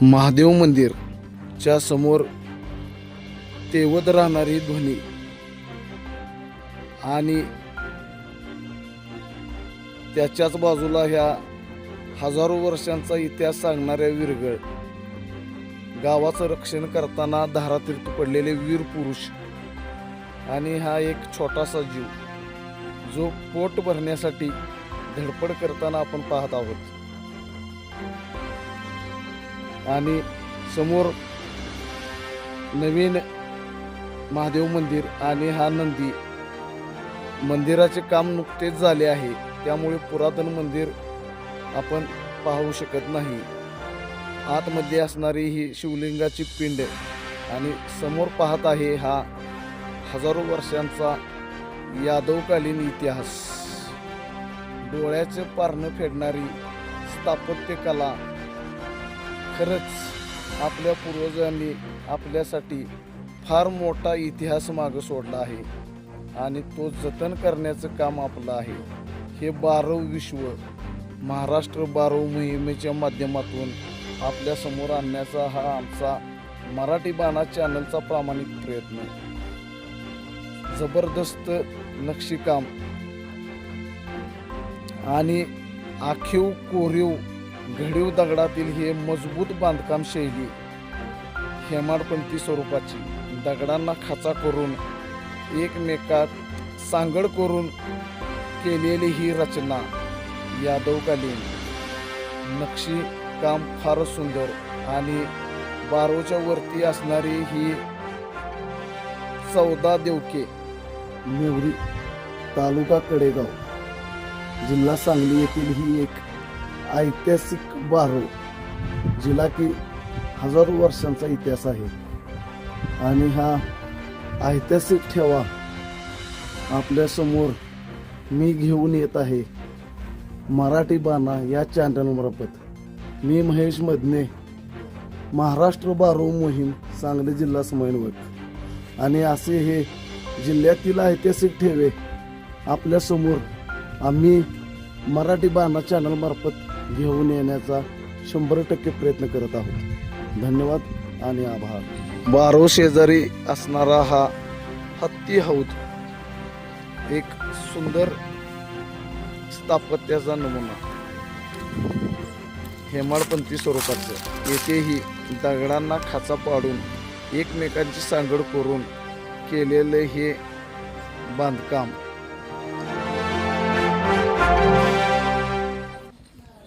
महादेव मंदिरच्या समोर तेवत राहणारी ध्वनी आणि त्याच्याच बाजूला ह्या हजारो वर्षांचा इतिहास सांगणाऱ्या वीरगळ, गावाचं रक्षण करताना धारातीर्थी पडलेले वीर पुरुष आणि हा एक छोटासा जीव जो पोट भरण्यासाठी धडपड करताना आपण पाहत आहोत. आणि समोर नवीन महादेव मंदिर आणि हा नंदी, मंदिराचे काम नुकतेच झाले आहे, त्यामुळे पुरातन मंदिर आपण पाहू शकत नाही. आतमध्ये असणारी ही शिवलिंगाची पिंड आणि समोर पाहत आहे हा हजारो वर्षांचा यादवकालीन इतिहास. डोळ्याचे पारणं फेडणारी स्थापत्यकला. खरंच आपल्या पूर्वजांनी आपल्यासाठी फार मोठा इतिहास मागं सोडला आहे आणि तो जतन करण्याचं काम आपलं आहे. हे 12 विश्व महाराष्ट्र 12 मोहिमेच्या माध्यमातून आपल्या समोर आणण्याचा हा आमचा मराठी बाणा चॅनलचा प्रामाणिक प्रयत्न. जबरदस्त नक्षीकाम आणि आखीव कोरीव घडीव दगडातील हे मजबूत बांधकाम शैली, हेमाडपंथी स्वरूपाची, दगडांना खाचा करून एकमेकात सांगड करून केलेली ही रचना यादवकालीन. नक्षी काम फार सुंदर आणि 12च्या वरती असणारी ही 14 देवके. नेवरी तालुका कडेगाव जिल्हा सांगली येथील ही एक ऐतिहासिक 12, जिला की हजारो वर्षांचा इतिहास आहे. आणि हा ऐतिहासिक ठेवा आपल्या समोर मी घेऊन येत आहे मराठी बाणा या चॅनलमार्फत. मी महेश मदने, महाराष्ट्र 12 मोहीम सांगली जिल्हा समन्वयक. आणि असे हे जिल्ह्यातील ऐतिहासिक ठेवे आपल्या समोर आम्ही मराठी बाणा चॅनलमार्फत घेऊन येण्याचा 100% प्रयत्न करत आहोत. धन्यवाद आणि आभार. 12 शेजारी असणारा हा हत्ती हौद एक सुंदर स्थापत्याचा नमुना, हेमाडपंथी स्वरूपाचं. येथेही दगडांना खाचा पाडून एकमेकांची सांगड करून केलेले हे बांधकाम